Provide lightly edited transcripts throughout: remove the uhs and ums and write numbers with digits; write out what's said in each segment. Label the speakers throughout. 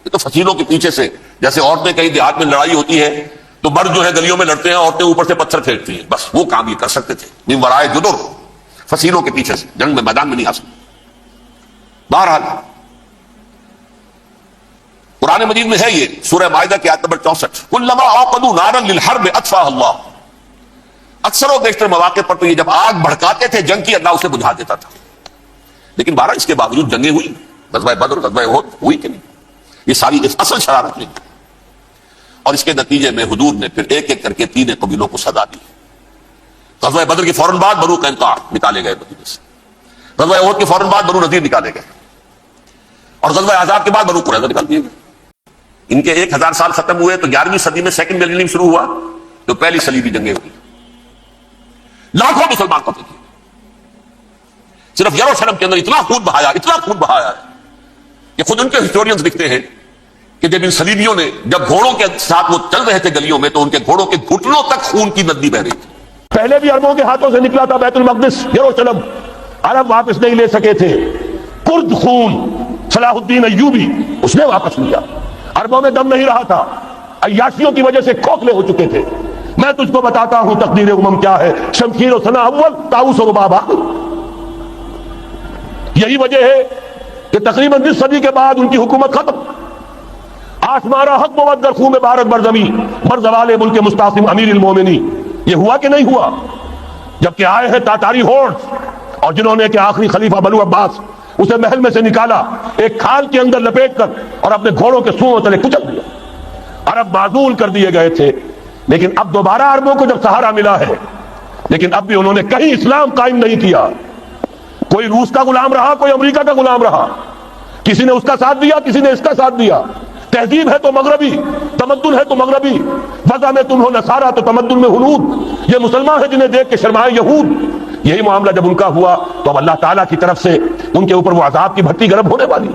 Speaker 1: یہ تو فصیلوں کے پیچھے سے، جیسے عورتیں کہیں دیہات میں لڑائی ہوتی ہے تو مرد جو ہے گلیوں میں لڑتے ہیں، عورتیں اوپر سے پتھر پھینکتی ہیں، بس وہ کام یہ کر سکتے تھے، من ورائے جدر، فصیلوں کے پیچھے سے، جنگ میں میدان میں نہیں آ سکتے۔ بہرحال قرآن مجید میں ہے یہ، سورہ مائدہ کی آیت نمبر 64، کلما اوقدوا نارا للحرب اطفاها اللہ، اکثر و بیشتر مواقع پر تو یہ جب آگ بھڑکاتے تھے جنگ کی، اللہ اسے بجھا دیتا تھا۔ لیکن بہرحال اس کے باوجود جنگیں ہوئی، غزوہ بدر، غزوہ احد ہوئی کہ نہیں؟ یہ ساری اصل شرارت نہیں، اور اس کے نتیجے میں حضور نے پھر ایک ایک کر کے 3 قبیلوں کو سزا دی۔ غزوہ بدر کے فوراً بعد بنو قینقاع نکالے گئے مدینے سے، غزوہ احد کے فوراً بعد بنو نذیر نکالے گئے، اور غزوہ احزاب کے بعد بنو قریظہ نکال دیے گئے۔ ان کے 1000 سال ختم ہوئے تو 11ویں صدی میں سیکنڈ ملینیم شروع ہوا، تو پہلی صلیبی جنگیں ہوئی، لاکھوں مسلمان قتل کیے۔ صرف یروشلم کے اندر اتنا خون بہایا ہے کہ خود ان کے ہسٹورینز لکھتے ہیں کہ جب ان صلیبیوں نے، جب گھوڑوں کے ساتھ وہ چل رہے تھے گلیوں میں، تو ان کے گھوڑوں کے گھٹنوں تک خون کی ندی بہ رہی تھی۔
Speaker 2: پہلے بھی عربوں کے ہاتھوں سے نکلا تھا بیت المقدس، یروشلم، عرب واپس نہیں لے سکے تھے۔ کرد خون صلاح الدین ایوبی اس نے واپس لیا، عربوں میں دم نہیں رہا تھا، عیاشیوں کی وجہ سے کھوکھلے ہو چکے تھے۔ میں تجھ کو بتاتا ہوں تقدیر امم کیا ہے، شمشیر و ثنا اول، طاؤس و رباب آخر۔ یہی وجہ ہے کہ تقریباً 20 صدی کے بعد ان کی حکومت ختم۔ آسمارا حق بود در خون بارت برزمی بر زوال ملک مستعصم امیر المومنین، یہ ہوا کہ نہیں ہوا؟ جبکہ آئے ہیں تاتاری ہورڈز، اور جنہوں نے کہ آخری خلیفہ بنو عباس اسے محل میں سے نکالا، ایک کھال کے اندر لپیٹ کر، اور اپنے گھوڑوں کے سوؤں تلے کچل دیا۔ عرب معزول کر دیے گئے تھے، لیکن اب دوبارہ عربوں کو جب سہارا ملا ہے، لیکن اب بھی انہوں نے کہیں اسلام قائم نہیں کیا۔ کوئی روس کا غلام رہا، کوئی امریکہ کا غلام رہا، کسی نے اس کا ساتھ دیا، کسی نے اس کا ساتھ دیا۔ تہذیب ہے تو مغربی، تمدن ہے تو مغربی، وضع میں تم ہو نصارہ تو تمدن میں ہنود، یہ مسلمان ہیں جنہیں دیکھ کے شرمائے یہود۔ یہی معاملہ جب ان کا ہوا تو اب اللہ تعالیٰ کی طرف سے ان کے اوپر وہ عذاب کی بھٹی گرم ہونے والی،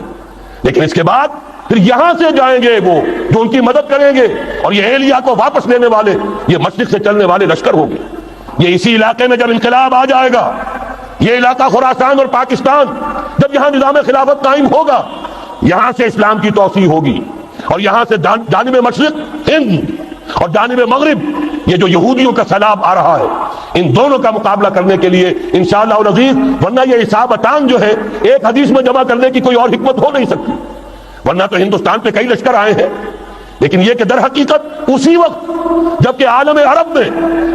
Speaker 2: لیکن اس کے بعد پھر یہاں سے جائیں گے وہ جو ان کی مدد کریں گے، اور یہ ایلیا کو واپس لینے والے، یہ مشرق سے چلنے والے لشکر ہوں گے۔ یہ اسی علاقے میں جب انقلاب آ جائے گا، یہ علاقہ خراسان اور پاکستان، جب یہاں نظام خلافت قائم ہوگا، یہاں سے اسلام کی توسیع ہوگی، اور یہاں سے جانب مشرق ہند اور جانب مغرب یہ جو یہودیوں کا سیلاب آ رہا ہے، ان دونوں کا مقابلہ کرنے کے لیے انشاءاللہ العزیز، ورنہ یہ حسابتان جو ہے ایک حدیث میں جمع کرنے کی کوئی اور حکمت ہو نہیں سکتی، ورنہ تو ہندوستان پہ کئی لشکر آئے ہیں، لیکن یہ کہ در حقیقت اسی وقت جبکہ عالم عرب میں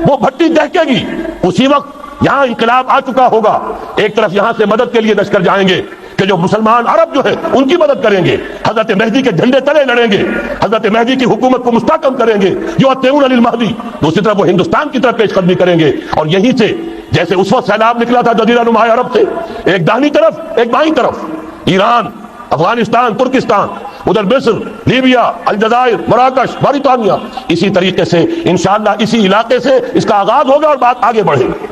Speaker 2: وہ بھٹی دہکے گی، اسی وقت یہاں انقلاب آ چکا ہوگا۔ ایک طرف یہاں سے مدد کے لیے لشکر جائیں گے کہ جو مسلمان عرب جو ہے ان کی مدد کریں گے، حضرت مہدی کے جھنڈے تلے لڑیں گے، حضرت مہدی کی حکومت کو مستحکم کریں گے، جو اتبعون للمہدی، دوسری طرف وہ ہندوستان کی طرف پیش قدمی کریں گے، اور یہیں سے جیسے اس وقت سیلاب نکلا تھا جزیرہ نما عرب سے، ایک داہنی طرف ایک بائیں طرف، ایران، افغانستان، ترکستان، ادھر مصر، لیبیا، الجزائر، مراکش، موریتانیہ، اسی طریقے سے انشاءاللہ اسی علاقے سے اس کا آغاز ہوگا اور بات آگے بڑھے گی۔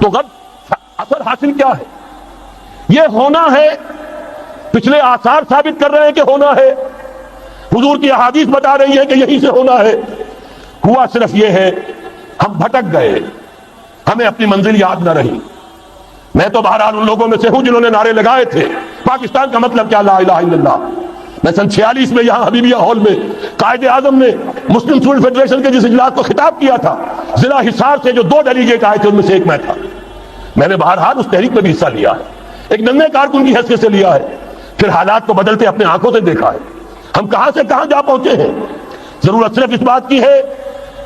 Speaker 2: تو غد اثر حاصل کیا ہے؟ یہ ہونا ہے، پچھلے آثار ثابت کر رہے ہیں کہ ہونا ہے، حضور کی احادیث بتا رہی ہے کہ یہی سے ہونا ہے۔ ہوا صرف یہ ہے ہم بھٹک گئے، ہمیں اپنی منزل یاد نہ رہی۔ میں تو بہرحال ان لوگوں میں سے ہوں جنہوں نے نعرے لگائے تھے پاکستان کا مطلب کیا، لا الہ الا اللہ۔ میں سن 46 میں یہاں حبیبیہ ہال میں قائد اعظم نے مسلم اسٹوڈنٹ فیڈریشن کے جس اجلاس کو خطاب کیا تھا، ضلع حصار سے جو 2 ڈیلیگیٹ آئے تھے ان میں سے ایک میں تھا۔ میں نے بہرحال اس تحریک میں بھی حصہ لیا ہے، ایک ننھے کارکن کی حیثیت سے لیا ہے، پھر حالات کو بدلتے اپنے آنکھوں سے دیکھا ہے، ہم کہاں سے کہاں جا پہنچے ہیں۔ ضرورت صرف اس بات کی ہے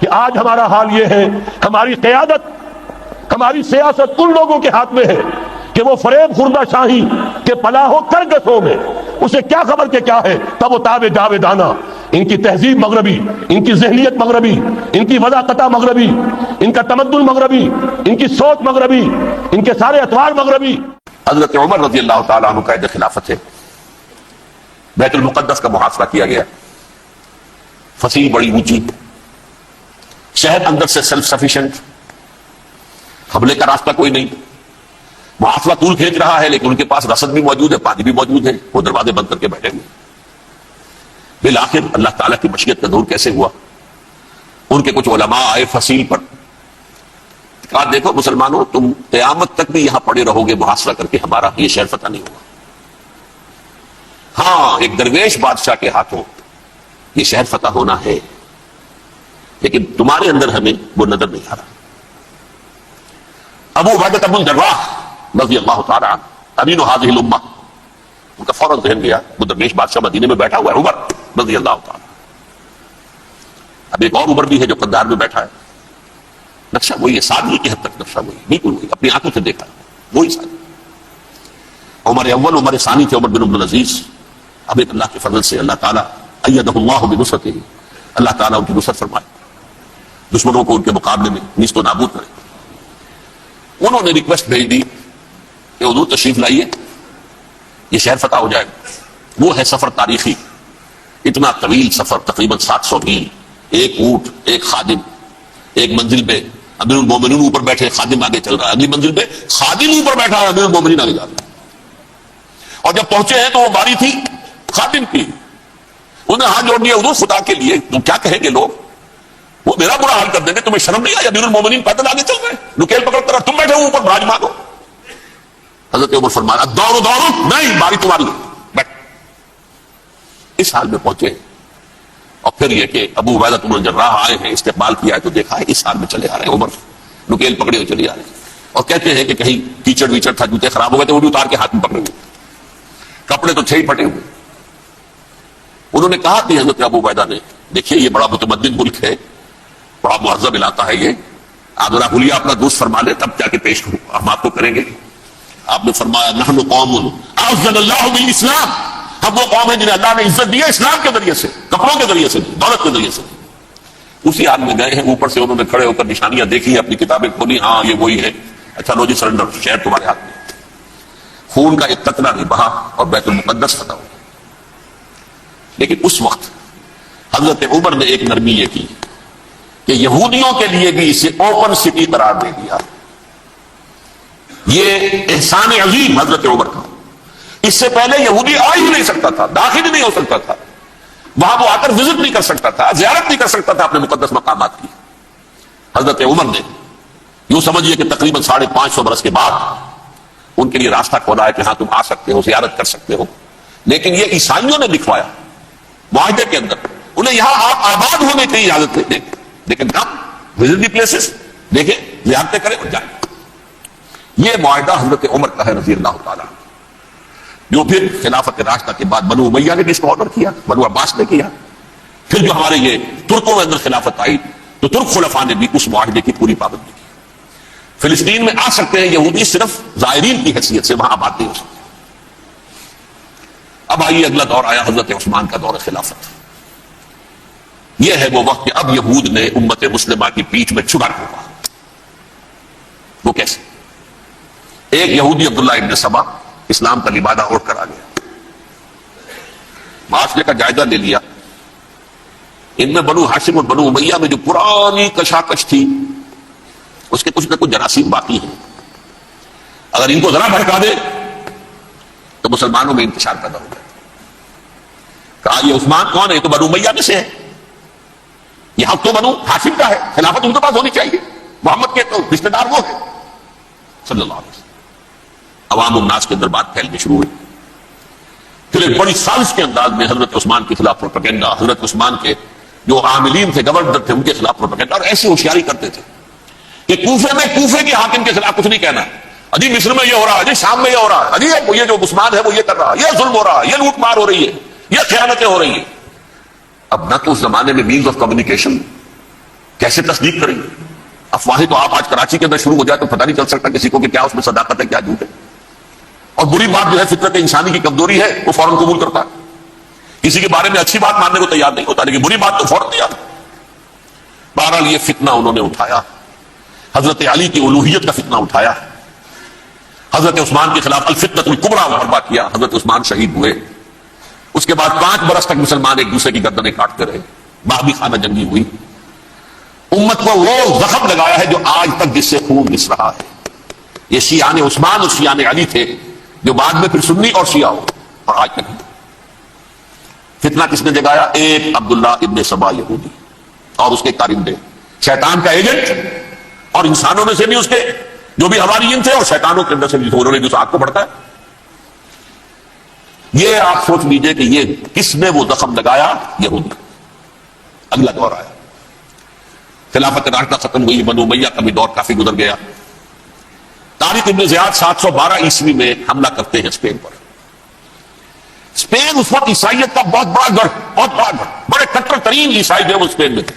Speaker 2: کہ آج ہمارا حال یہ ہے، ہماری قیادت، ہماری سیاست ان لوگوں کے ہاتھ میں ہے کہ وہ فریب خوردہ شاہی کے پلاح و کرگسوں میں اسے کیا خبر کہ کیا ہے، تب وہ تاب جاویدانہ، ان کی تہذیب مغربی، ان کی ذہنیت مغربی، ان کی وضاقتہ مغربی، ان کا تمدن مغربی، ان کی سوچ مغربی، ان کے سارے اطوار مغربی۔
Speaker 1: حضرت عمر رضی اللہ تعالیٰ عنہ قائد خلافت ہے، بیت المقدس کا محاصرہ کیا گیا، فصیل بڑی اونچی، شہر اندر سے سیلف سفیشینٹ، حملے کا راستہ کوئی نہیں، محاصرہ طول کھینچ رہا ہے، لیکن ان کے پاس رسد بھی موجود ہے، پانی بھی موجود ہے، وہ دروازے بند کر کے بیٹھے ہوئے۔ بالآخر اللہ تعالیٰ کی مشیت کا ظہور کیسے ہوا؟ ان کے کچھ علماء آئے فصیل پر، کہا دیکھو مسلمانوں، تم قیامت تک بھی یہاں پڑے رہو گے محاصرہ کر کے، ہمارا یہ شہر فتح نہیں ہوگا۔ ہاں ایک درویش بادشاہ کے ہاتھوں یہ شہر فتح ہونا ہے، لیکن تمہارے اندر ہمیں وہ نظر نہیں آ رہا۔ ابو عبیدہ بن الجراح رضی اللہ تعالی عنہ امین هذه الامہ، ان کا فوراً ذہن گیا وہ درویش بادشاہ مدینے میں بیٹھا ہوا ہے عمر رضی اللہ تعالی۔ اب ایک اور عمر بھی ہے جو قندھار میں بیٹھا ہے، نقشہ وہی ہے، سادگی کی حد تک نقشہ وہی، بالکل وہی، اپنی آنکھوں سے دیکھا وہی سادگی۔ عمر اول عمر ثانی تھے عمر بن عبد العزیز۔ اب ایک اللہ کے فضل سے اللہ تعالیٰ ایدہ اللہ بنصرتہ، اللہ تعالیٰ ان کی نصرت فرمائے، دشمنوں کو ان کے مقابلے میں نیست و نابود کرے۔ انہوں نے ریکویسٹ بھیج دی کہ حضور تشریف لائیے، یہ شہر فتح ہو جائے گا۔ وہ ہے سفر تاریخی، اتنا طویل سفر، تقریباً 700 میل، ایک اونٹ، ایک خادم، ایک منزل پہ امیر المومنین اوپر بیٹھے، خادم آگے چل رہا ہے، اگلی منزل پہ خادم اوپر بیٹھا ہے، امیر المومنین آگے جا رہا ہے۔ اور جب پہنچے ہیں تو وہ باری تھی خادم کی، انہوں نے ہاتھ جوڑ دیا، حضور خدا کے لیے تم کیا کہیں گے لوگ، وہ میرا برا حال کر دیں گے، تمہیں شرم نہیں آئی؟ امیر المومنین پیدل آگے چل رہے ہیں، نکیل پکڑ کر، تم بیٹھے ہو اوپر براج مانو۔ حضرت عمر فرمایا دوڑو دوڑو، نہیں باری تمہاری ہے، بیٹھ۔ اس حال میں پہنچے، اور پھر یہ کہ ابو عبیدہ بن الجراح آئے ہیں، استقبال کیا ہے تو دیکھا ہے اس حال میں چلے آ رہے ہیں، عمر نکیل پکڑے ہوئے چلے آ رہے ہیں، اور کہتے ہیں کہ کہیں کیچڑ ویچڑ تھا، جوتے خراب ہو گئے تھے، وہ بھی اتار کے ہاتھ میں پکڑے ہوئے، کپڑے تو ہی پھٹے ہوئے۔ انہوں نے کہا کہ حضرت ابو عبیدہ نے، دیکھیے یہ بڑا متمدن ملک ہے، بڑا مہذب علاقہ ہے یہ، آپ ذرا حلیہ اپنا دوست فرما لیں تب جا کے پیش کروں، ہم آپ کو کریں گے۔ آپ نے فرمایا نحن قوم اعزنا اللہ بالاسلام، ہم وہ قوم ہیں جنہیں اللہ نے عزت دی ہے اسلام کے ذریعے سے، کپڑوں کے ذریعے سے، دولت کے ذریعے سے۔ اسی حال میں گئے ہیں، اوپر سے انہوں نے کھڑے ہو کر نشانیاں دیکھی، اپنی کتابیں کھولی، ہاں یہ وہی ہے، اچھا لو جی سرنڈر، شہر تمہارے ہاتھ میں۔ خون کا ایک قطرہ نہیں بہا اور بیت المقدس فتح ہو۔ لیکن اس وقت حضرت عمر نے ایک نرمی یہ کی کہ یہودیوں کے لیے بھی اسے اوپن سٹی قرار دے دیا۔ یہ احسان عظیم حضرت عمر کا، اس سے پہلے یہودی آ ہی نہیں سکتا تھا، داخل ہی نہیں ہو سکتا تھا، وہاں وہ آ کر وزٹ نہیں کر سکتا تھا، زیارت نہیں کر سکتا تھا اپنے مقدس مقامات کی۔ حضرت عمر نے یوں سمجھیے کہ تقریباً 550 برس کے بعد ان کے لیے راستہ کھولا ہے کہ ہاں تم آ سکتے ہو، زیارت کر سکتے ہو۔ لیکن یہ عیسائیوں نے لکھوایا معاہدے کے اندر، انہیں یہاں آپ آباد ہونے کی اجازت دیں، لیکن کم وزٹ دی پلیسز، دیکھیں زیارتیں کریں اور جائیں۔ یہ معاہدہ حضرت عمر کا ہے رضی اللہ تعالیٰ، جو پھر خلافت راشدہ کے بعد بنو امیہ نے بھی اس کو آرڈر کیا، بنو عباس نے کیا، پھر جو ہمارے یہ ترکوں میں اندر خلافت آئی تو ترک خلفاء نے بھی اس معاہدے کی پوری پابندی کی۔ فلسطین میں آ سکتے ہیں یہودی صرف زائرین کی حیثیت سے، وہاں آباد نہیں ہو سکتے۔ اب آئیے اگلا دور آیا حضرت عثمان کا دور خلافت۔ یہ ہے وہ وقت کہ اب یہود نے امت مسلمہ کی پیٹھ میں چھڑا ہوگا۔ وہ کیسے؟ ایک یہودی عبداللہ ابن سبا اسلام کا لبادہ اوڑھ کر آ گیا، معاشرے کا جائزہ لے لیا، ان میں بنو ہاشم اور بنو امیہ میں جو پرانی کشاکش تھی اس کے کچھ نہ کچھ جراثیم باقی ہیں، اگر ان کو ذرا بھڑکا دے تو مسلمانوں میں انتشار پیدا ہو جائے۔ کہا یہ عثمان کون ہے؟ یہ تو بنو امیہ میں سے ہے، یہ حق تو بنو ہاشم کا ہے، خلافت ان کے پاس ہونی چاہیے، محمد کے تو رشتہ دار وہ ہے صلی اللہ علیہ وسلم۔ عوام الناس کے اندر بات پھیلنی شروع ہوئی، پھر ایک بڑی سازش کے انداز میں حضرت عثمان کے خلاف پروپیگنڈا، حضرت عثمان کے جو عاملین تھے، گورنر تھے، ان کے خلاف پروپیگنڈا، اور ایسی ہوشیاری کرتے تھے کہ کوفے میں کوفے کے حاکم کے خلاف کچھ نہیں کہنا، اجی مصر میں یہ ہو رہا ہے، اجی شام میں یہ ہو رہا ہے، اجی یہ جو عثمان ہے وہ یہ کر رہا ہے، یہ ظلم ہو رہا ہے، یہ لوٹ مار ہو رہی ہے، یہ خیانتیں ہو رہی ہیں۔ اب نہ تو اس زمانے میں مینز آف کمیونیکیشن، کیسے تصدیق کریں گے؟ افواہیں تو آپ آج کراچی کے اندر شروع ہو جائے تو پتہ نہیں چل سکتا کسی کو کہ کیا اس میں صداقت ہے کیا جھوٹ ہے، اور بری بات جو ہے فطرت انسانی کی کمزوری ہے وہ فوراً قبول کرتا ہے، کسی کے بارے میں اچھی بات ماننے کو تیار نہیں ہوتا، لیکن بری بات تو فوراً تیار۔ بہرحال یہ فتنہ انہوں نے اٹھایا، حضرت علی کی الوہیت کا فتنہ اٹھایا، حضرت عثمان کے خلاف الفتنۃ الکبریٰ برپا کیا، حضرت عثمان شہید ہوئے۔ اس کے بعد 5 برس تک مسلمان ایک دوسرے کی گردنیں کاٹتے رہے، بابی خانہ جنگی ہوئی، امت کو وہ زخم لگایا ہے جو آج تک جس سے خون رس رہا ہے۔ یہ شیعان عثمان اور شیعان علی تھے جو بعد میں پھر سنی اور شیعہ ہو، اور آج تک فتنہ کس نے جگایا؟ ایک عبداللہ ابن سبا یہودی اور اس کے کارندے، شیطان کا ایجنٹ، اور انسانوں میں سے بھی اس کے جو بھی حواریین تھے اور شیطانوں کے اندر سے بھی انہوں نے جو آگ کو بڑھتا ہے۔ یہ آپ سوچ لیجئے کہ یہ کس نے وہ زخم لگایا؟ یہودی. اگلا دور آیا، خلافت راشدہ ختم ہوئی، بنو امیہ کا بھی دور کافی گزر گیا. طارق ابن زیاد 712 عیسوی میں حملہ کرتے ہیں اسپین پر. اسپین اس وقت عیسائیت کا بہت بڑا گڑھ، بہت بڑا گڑھ، بڑے کٹر ترین عیسائی جو ہے وہ اسپین میں تھے.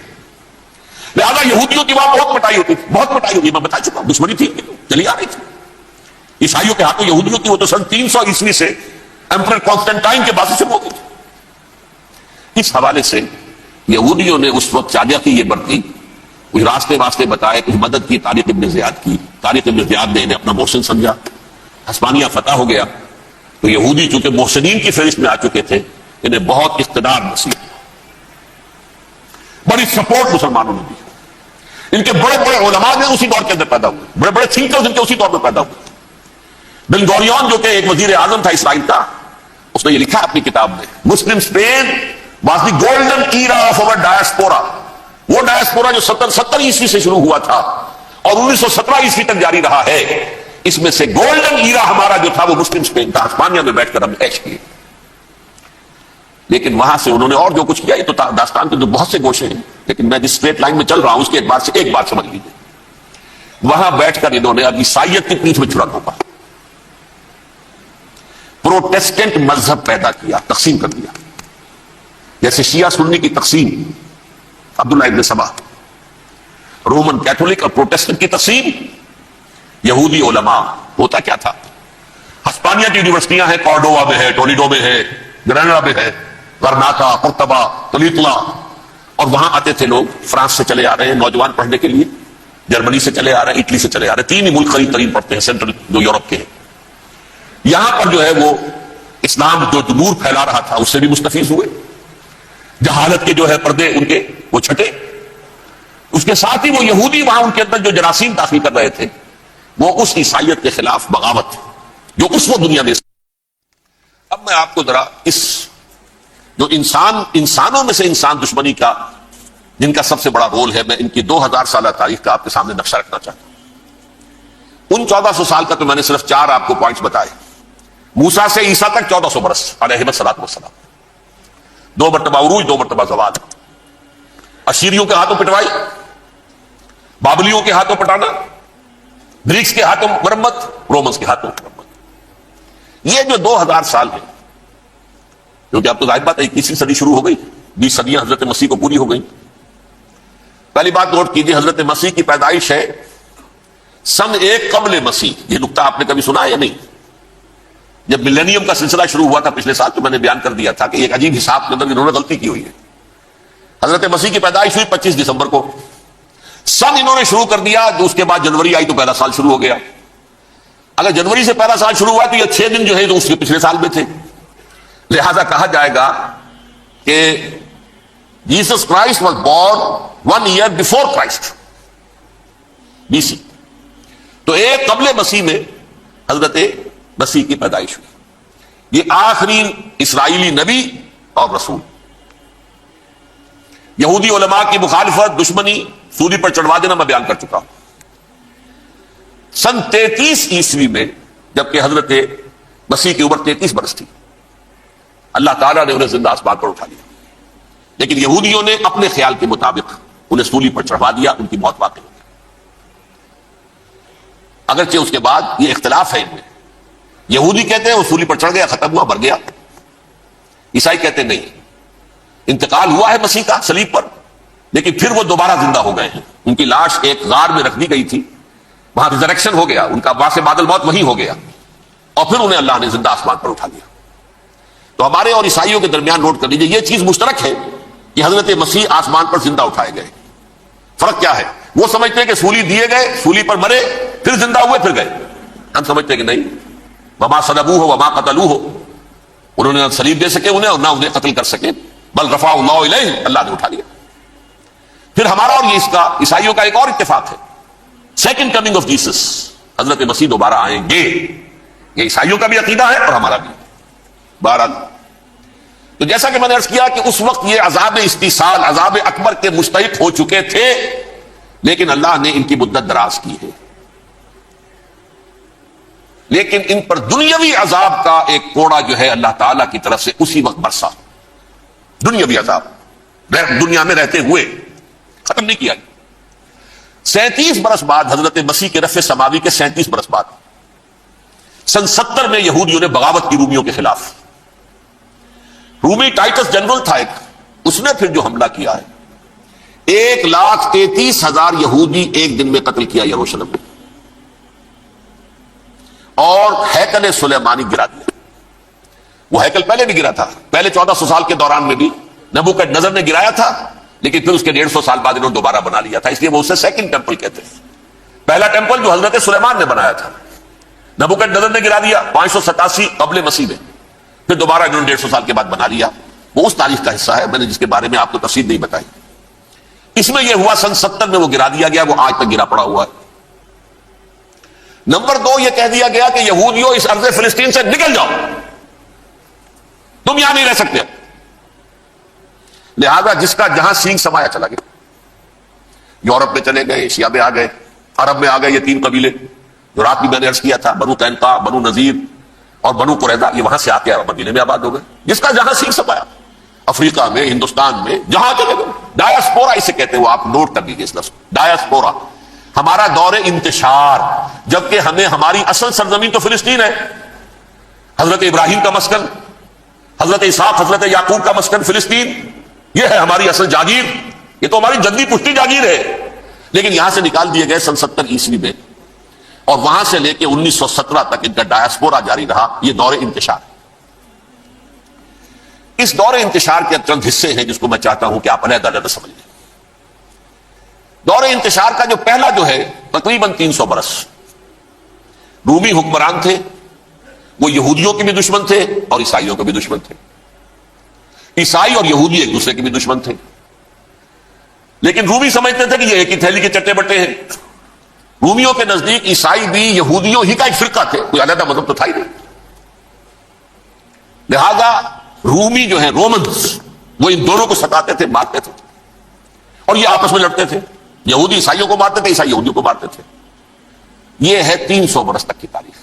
Speaker 1: لہذا یہودیوں کی وہاں بہت پٹائی ہوتی تھی، بہت پٹائی ہوتی. میں بتا چکا ہوں، دشمنی تھی چلی آ رہی تھی عیسائیوں کے ہاتھوں یہودیوں کی. وہ تو سن 300 عیسوی سے ایمپرر کانسٹینٹائن کے بعد سے شروع ہو گئی تھی. اس حوالے سے یہودیوں نے اس وقت چالیاقی یہ برتی، کچھ راستے بتائے، کچھ مدد کی طارق ابن زیاد کی. طارق ابن زیاد نے انہیں اپنا محسن سمجھا، ہسپانیہ فتح ہو گیا. تو یہودی چونکہ محسنین کی فہرست میں آ چکے تھے، انہیں بہت اقتدار نصیب، بڑی سپورٹ مسلمانوں نے دی. ان کے بڑے بڑے علماء نے اسی دور کے اندر پیدا ہوئے، بڑے بڑے تھنکرز ان کے اسی دور میں پیدا ہوئے. بن گوریون جو کہ ایک وزیر اعظم تھا اسرائیل کا، اس نے یہ لکھا اپنی کتاب میں، Muslim Spain was the golden era of our diaspora. وہ ڈائسپورا جو 70 عیسوی سے شروع ہوا تھا اور 1917 عیسوی تک جاری رہا ہے، اس میں سے گولڈن ایرا ہمارا جو تھا وہ مسلم اسپین تھا. ہسپانیہ میں بیٹھ کر ہم نے عیش کیے. لیکن وہاں سے انہوں نے اور جو کچھ کیا، یہ تو داستان کے جو بہت سے گوشے ہیں، لیکن میں جس اسٹریٹ لائن میں چل رہا ہوں اس کے اعتبار سے ایک بات سمجھ لیجیے. وہاں بیٹھ کر انہوں نے اب عیسائیت کی پیٹھ میں چھڑا دھوپا، پروٹیسٹنٹ مذہب پیدا کیا، تقسیم کر دیا. جیسے شیعہ سنی کی تقسیم، عبداللہ ابن سبا. رومن کیتھولک اور پروٹیسٹنٹ کی تقسیم، یہودی علماء. ہوتا کیا تھا، ہسپانیہ کی یونیورسٹیاں ہیں، کارڈووا میں ہے، ٹولیڈو میں ہے، گریناڈا میں ہے، غرناطہ، قرطبہ، تولیتلا. اور وہاں آتے تھے لوگ، فرانس سے چلے آ رہے ہیں نوجوان پڑھنے کے لیے، جرمنی سے چلے آ رہے ہیں، اٹلی سے چلے آ رہے ہیں. 3 ہی ملک قریب ترین پڑھتے ہیں سینٹرل جو یورپ کے ہیں. یہاں پر جو ہے وہ اسلام جو نور پھیلا رہا تھا اس سے بھی مستفیض ہوئے. جہالت کے جو ہے پردے ان کے وہ چھٹے. اس کے ساتھ ہی وہ یہودی وہاں ان کے اندر جو جراثیم داخل کر رہے تھے، وہ اس عیسائیت کے خلاف بغاوت جو اس وہ دنیا میں. اب میں آپ کو ذرا اس جو انسانوں میں سے انسان دشمنی کا جن کا سب سے بڑا رول ہے، میں ان کی 2000 سالہ تاریخ کا آپ کے سامنے نقشہ رکھنا چاہتا ہوں. ان 1400 سال کا تو میں نے صرف 4 آپ کو پوائنٹس بتائے. موسیٰ سے عیسیٰ تک 1400 برس علیہ الصلوۃ والسلام. 2 مرتبہ عروج، 2 مرتبہ زوال. اشیریوں کے ہاتھوں پٹوائی، بابلیوں کے ہاتھوں پٹانا، گریکس کے ہاتھوں مرمت، رومنس کے ہاتھوں مرمت. یہ جو 2000 سال ہے، کیونکہ اب تو ظاہر بات ہے 21ویں صدی شروع ہو گئی، 20 صدیاں حضرت مسیح کو پوری ہو گئی. پہلی بات نوٹ کیجیے، حضرت مسیح کی پیدائش ہے سن 1 قبل مسیح. یہ نقطہ آپ نے کبھی سنا ہے یا نہیں؟ جب ملینیم کا سلسلہ شروع ہوا تھا پچھلے سال، تو میں نے بیان کر دیا تھا کہ ایک عجیب حساب کے اندر انہوں نے غلطی کی ہوئی ہے. حضرت مسیح کی پیدائش ہوئی 25 دسمبر کو. سن انہوں نے شروع کر دیا، جو اس کے بعد جنوری آئی تو پہلا سال شروع ہو گیا. اگر جنوری سے پہلا سال شروع ہوا تو یہ 6 دن جو ہے تو اس کے پچھلے سال میں تھے. لہذا کہا جائے گا کہ Jesus Christ was born 1 year before Christ, BC. تو 1 قبل مسیح میں حضرت مسیح کی پیدائش ہوئی. یہ آخری اسرائیلی نبی اور رسول. یہودی علماء کی مخالفت، دشمنی، سولی پر چڑھوا دینا میں بیان کر چکا ہوں. سن 33 عیسوی میں جبکہ حضرت مسیح کی عمر 33 برس تھی، اللہ تعالیٰ نے انہیں زندہ آسمان پر اٹھا لیا. لیکن یہودیوں نے اپنے خیال کے مطابق انہیں سولی پر چڑھوا دیا، ان کی موت واقع ہو گئی. اگرچہ اس کے بعد یہ اختلاف ہے ان میں. یہودی کہتے ہیں وہ سولی پر چڑھ گیا، ختم ہوا، مر گیا. عیسائی کہتے ہیں نہیں، انتقال ہوا ہے مسیح کا صلیب پر، لیکن پھر وہ دوبارہ زندہ ہو گئے ہیں. ان کی لاش ایک غار میں رکھ دی گئی تھی، وہاں ریزریکشن ہو گیا، ان کا باعث بعد الموت وہی ہو گیا، اور پھر انہیں اللہ نے زندہ آسمان پر اٹھا لیا. تو ہمارے اور عیسائیوں کے درمیان نوٹ کر لیجیے، یہ چیز مشترک ہے کہ حضرت مسیح آسمان پر زندہ اٹھائے گئے. فرق کیا ہے؟ وہ سمجھتے ہیں کہ سولی دیے گئے، سولی پر مرے، پھر زندہ ہوئے، پھر گئے. ہم سمجھتے ہیں کہ نہیں، وما صلبوہ وما قتلوہ، انہوں نے نہ صلیب دے سکے انہیں اور نہ انہیں قتل کر سکے، بل رفعہ اللہ الیہ، اللہ نے اٹھا لیا. پھر ہمارا اور یہ اس کا عیسائیوں کا ایک اور اتفاق ہے، سیکنڈ کمنگ آف جیسس، حضرت مسیح دوبارہ آئیں گے. یہ عیسائیوں کا بھی عقیدہ ہے اور ہمارا بھی. بہرحال تو جیسا کہ میں نے عرض کیا کہ اس وقت یہ عذاب استیصال، عذاب اکبر کے مستحق ہو چکے تھے، لیکن اللہ نے ان کی مدت دراز کی ہے. لیکن ان پر دنیاوی عذاب کا ایک کوڑا جو ہے اللہ تعالیٰ کی طرف سے اسی وقت برسا. دنیاوی عذاب دنیا میں رہتے ہوئے ختم نہیں کیا. 37 برس بعد حضرت مسیح کے رفع سماوی کے 37 برس بعد سن 70 میں یہودیوں نے بغاوت کی رومیوں کے خلاف. رومی ٹائٹس جنرل تھا ایک, اس نے پھر جو حملہ کیا ہے 1,33,000 یہودی ایک دن میں قتل کیا یروشلم میں, اور ہیکل سلیمانی گرا دیا. وہ ہیکل پہلے بھی گرا تھا, پہلے 1400 سال کے دوران میں بھی نبوکدنضر نے گرایا تھا, لیکن پھر اس کے 150 سال بعد انہوں نے دوبارہ بنا لیا تھا, اس لیے وہ اسے سیکنڈ ٹیمپل کہتے ہیں. پہلا ٹیمپل جو حضرت سلیمان نے بنایا تھا نبوکدنضر نے گرا دیا 587 قبل مسیح میں, پھر دوبارہ انہوں نے 150 سال کے بعد بنا لیا. وہ اس تاریخ کا حصہ ہے میں نے جس کے بارے میں آپ کو تفصیل نہیں بتائی. اس میں یہ ہوا سن 70 میں وہ گرا دیا گیا, وہ آج تک گرا پڑا ہوا ہے. نمبر 2 یہ کہہ دیا گیا کہ یہودیوں اس ارض فلسطین سے نکل جاؤ, تم یہاں نہیں رہ سکتے. لہذا جس کا جہاں سینگ سمایا چلا گیا, یورپ میں چلے گئے, ایشیا میں آ گئے, عرب میں آ گئے. یہ 3 قبیلے جو رات بھی میں نے عرض کیا تھا, بنو قینقاع, بنو نذیر اور بنو قریظہ, یہ وہاں سے آ کے مدینے میں آباد ہو گئے. جس کا جہاں سینگ سمایا, افریقہ میں, ہندوستان میں, جہاں چلے گئے. ڈایاسپورا اسے کہتے ہیں, وہ آپ نوٹ کر لیجیے اس لفظ ڈایاسپورا. ہمارا دور انتشار, جبکہ ہمیں ہماری اصل سرزمین تو فلسطین ہے. حضرت ابراہیم کا مسکن, حضرت اسحاق حضرت یعقوب کا مسکن فلسطین, یہ ہے ہماری اصل جاگیر, یہ تو ہماری جدی پشتی جاگیر ہے. لیکن یہاں سے نکال دیے گئے سن 70 عیسوی میں, اور وہاں سے لے کے 1917 تک ان کا ڈایاسپورا جاری رہا. یہ دور انتشار. اس دور انتشار کے چند حصے ہیں جس کو میں چاہتا ہوں کہ آپ علیحدہ علیحدہ سمجھ لیں. دور انتشار کا جو پہلا جو ہے تقریباً 300 برس رومی حکمران تھے, وہ یہودیوں کے بھی دشمن تھے اور عیسائیوں کے بھی دشمن تھے. عیسائی اور یہودی ایک دوسرے کے بھی دشمن تھے, لیکن رومی سمجھتے تھے کہ یہ ایک ہی تھیلی کے چٹے بٹے ہیں. رومیوں کے نزدیک عیسائی بھی یہودیوں ہی کا ایک فرقہ تھے, کوئی علیحدہ مذہب تو تھا ہی نہیں. لہذا رومی جو ہیں رومنز, وہ ان دونوں کو ستاتے تھے, مارتے تھے, اور یہ آپس میں لڑتے تھے. یہودی عیسائیوں کو مارتے تھے, عیسائی یہودیوں کو مارتے تھے. یہ ہے 300 برس تک کی تاریخ.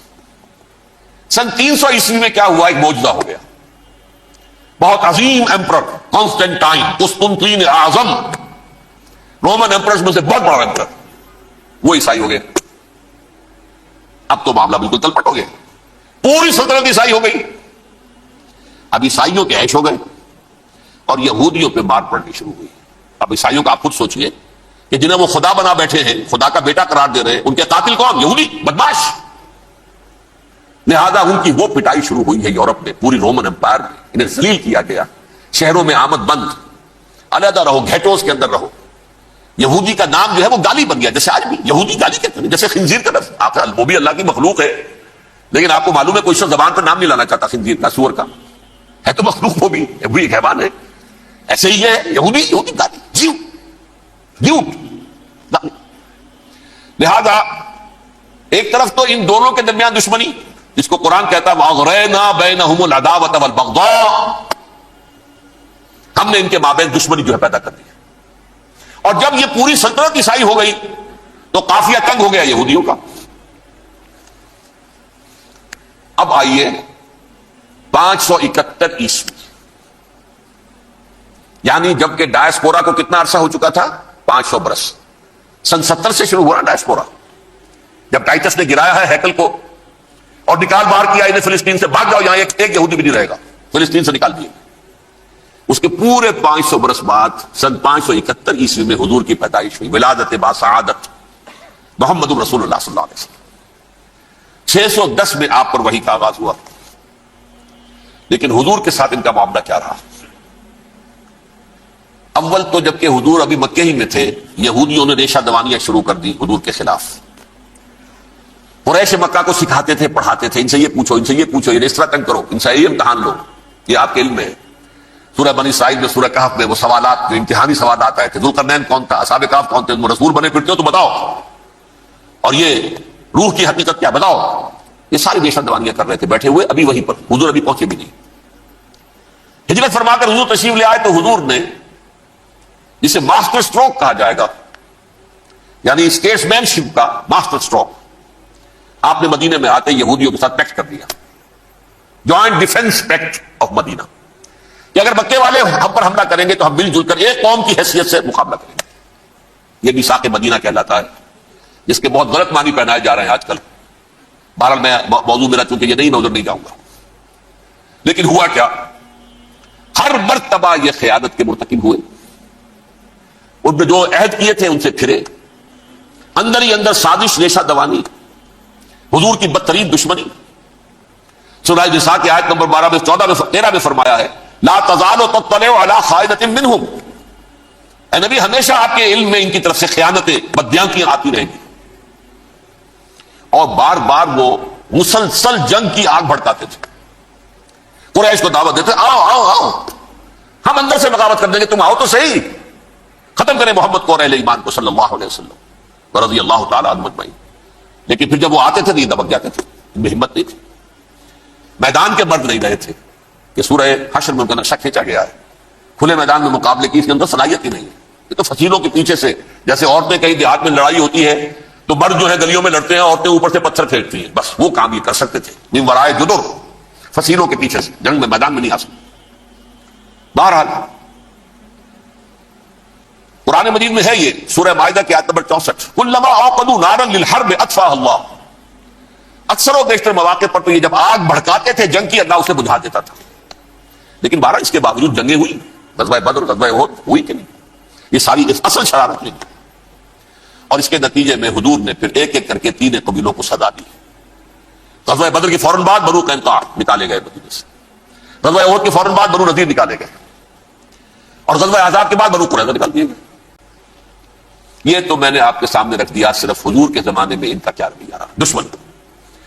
Speaker 1: سن 300 عیسوی میں کیا ہوا, ایک معجزہ ہو گیا. بہت عظیم ایمپرر کانسٹینٹائن, قسطنطین اعظم, رومن ایمپررز میں سے بہت بڑا ایمپرر, وہ عیسائی ہو گئے. اب تو معاملہ بالکل تلپٹ ہو گیا, پوری سلطنت عیسائی ہو گئی. اب عیسائیوں کے عیش ہو گئے اور یہودیوں پہ مار پڑنی شروع ہوئی. اب عیسائیوں کا آپ خود سوچئے کہ جنہیں وہ خدا بنا بیٹھے ہیں, خدا کا بیٹا قرار دے رہے ہیں, ان کے قاتل کون؟ یہودی بدماش. لہذا ان کی وہ پٹائی شروع ہوئی ہے یورپ میں, پوری رومن امپائر میں. انہیں ذلیل کیا گیا, شہروں میں آمد بند, علیحدہ رہو, گھیٹوز کے اندر رہو. یہودی کا نام جو ہے وہ گالی بن گیا, جیسے آج بھی یہودی گالی کہتے ہیں, جیسے خنزیر کا لفظ. آپ وہ بھی اللہ کی مخلوق ہے, لیکن آپ کو معلوم ہے کوئی شخص زبان پر نام نہیں لانا چاہتا خنزیر کا, سور کا. ہے تو مخلوق, وہ بھی ایک حیوان ہے. ایسے ہی ہے یہودی, یہودی گالی, جیو جیوٹ گالی. لہذا ایک طرف تو ان دونوں کے درمیان دشمنی, جس کو قرآن کہتا ہے وَأَغْرَيْنَا بَيْنَهُمُ الْعَدَاوَةَ وَالْبَغْضَاءَ, ہم نے ان کے مابین دشمنی جو ہے پیدا کر دی. اور جب یہ پوری سلطنت عیسائی ہو گئی تو قافیہ تنگ ہو گیا یہودیوں کا. اب آئیے 571 عیسوی, یعنی جبکہ ڈایاسپورا کو کتنا عرصہ ہو چکا تھا, 500 برس. سن 70 سے شروع ہوا ڈایاسپورا, جب ٹائٹس نے گرایا ہے ہیکل کو اور نکال باہر کیا انہیں فلسطین سے, بھاگ جاؤ, یہاں ایک یہودی بھی نہیں رہے گا, فلسطین سے نکال دیے. اس کے پورے 500 برس بعد سن 571 عیسوی میں حضور کی پیدائش ہوئی, ولادت با سعادت محمد رسول اللہ صلی اللہ علیہ وسلم. 610 میں آپ پر وحی کا آغاز ہوا. لیکن حضور کے ساتھ ان کا معاملہ کیا رہا؟ اول تو جبکہ حضور ابھی مکے ہی میں تھے, یہودیوں نے ریشہ دوانیاں شروع کر دی حضور کے خلاف. قریش مکہ کو سکھاتے تھے, پڑھاتے تھے, ان سے یہ پوچھو, ان سے یہ پوچھو, یہ اس طرح تنگ کرو, ان سے یہ امتحان لو, یہ آپ کے علم میں. سورہ بنی اسرائیل میں, سورہ کہف میں وہ سوالات, جو امتحانی سوالات آئے تھے, ذوالقرنین کون تھا, اصحاب کہف کون تھے, تم رسول بنے پھرتے ہو تو بتاؤ, اور یہ روح کی حقیقت کیا بتاؤ. یہ ساری ریشہ دوانیاں کر رہے تھے بیٹھے ہوئے ابھی وہیں پر. حضور ابھی پہنچے بھی نہیں. ہجرت فرما کر حضور تشریف لے آئے تو حضور نے, جسے ماسٹر سٹروک کہا جائے گا, یعنی اسٹیٹس مین شپ کا ماسٹر سٹروک, آپ نے مدینے میں آتے یہودیوں کے ساتھ پیکٹ کر دیا، جوائنٹ ڈیفنس پیکٹ آف مدینہ، کہ اگر مکے والے ہم پر حملہ کریں گے تو ہم مل جل کر ایک قوم کی حیثیت سے مقابلہ کریں گے۔ یہ میثاق مدینہ کہلاتا ہے، جس کے بہت غلط معنی پہنائے جا رہے ہیں آج کل۔ بہرحال میں موضوع میرا چونکہ یہ نہیں، میں ادھر نہیں جاؤں گا۔ لیکن ہوا کیا، ہر مرتبہ یہ خیانت کے مرتکب ہوئے، ان نے جو عہد کیے تھے ان سے پھرے، اندر ہی اندر سازش ریشہ دوانی، حضور کی بدترین دشمنی۔ سورہ نساء کی آیت نمبر 12 میں 14 میں 13 میں فرمایا ہے لا تزال تطلع علی خائنۃ منہم، اے نبی ہمیشہ آپ کے علم میں ان کی طرف سے خیانتیں، بدیانتیاں آتی رہیں گی۔ اور بار بار وہ مسلسل جنگ کی آگ بھڑکاتے تھے، قریش کو دعوت دیتے آؤ آؤ آؤ ہم اندر سے بغاوت کر دیں گے، تم آؤ تو صحیح، ختم کریں محمد کو اور اہل ایمان کو صلی اللہ علیہ وسلم رضی اللہ تعالی عنہ اجمعین۔ لیکن پھر جب وہ آتے تھے تو یہ دبک جاتے تھے، ان میں ہمت نہیں تھی، میدان کے مرد نہیں رہے تھے کہ سورہ حشر میں ان کا نقشہ کھینچا گیا ہے، کھلے میدان میں مقابلے کی اس کے اندر صلاحیت ہی نہیں ہے۔ یہ تو فصیلوں کے پیچھے سے، جیسے عورتیں کہیں دیہات میں لڑائی ہوتی ہے تو مرد جو ہے گلیوں میں لڑتے ہیں، عورتیں اوپر سے پتھر پھینکتی ہیں، بس وہ کام یہ کر سکتے تھے، من ورائے جدر، فصیلوں کے پیچھے سے، جنگ میں میدان میں نہیں آ سکتے۔ بہرحال قرآن مجید میں ہے یہ سورہ مائدہ کی آیت نمبر 64 کلما اوقدوا نارا للحرب اطفاها اللہ، اکثر و بیشتر مواقع پر تو یہ جب آگ بھڑکاتے تھے جنگ کی، اللہ اسے بجھا دیتا تھا۔ لیکن بہرحال اس کے باوجود جنگیں ہوئی، غزوہ بدر، غزوہ احد ہوئی کہ نہیں، یہ ساری اصل شرارت نہیں۔ اور اس کے نتیجے میں حضور نے پھر ایک ایک کر کے 3 قبیلوں کو سزا دی۔ غزوہ بدر کے فوراً بعد بنو قینقاع نکالے گئے مدینے سے، غزوہ احد کے فوراً بعد بنو نذیر نکالے گئے، اور غزوہ احزاب کے بعد بنو قریظہ نکال دیے گئے۔ یہ تو میں نے آپ کے سامنے رکھ دیا صرف حضور کے زمانے میں ان کا کیا رویہ رہا دشمن۔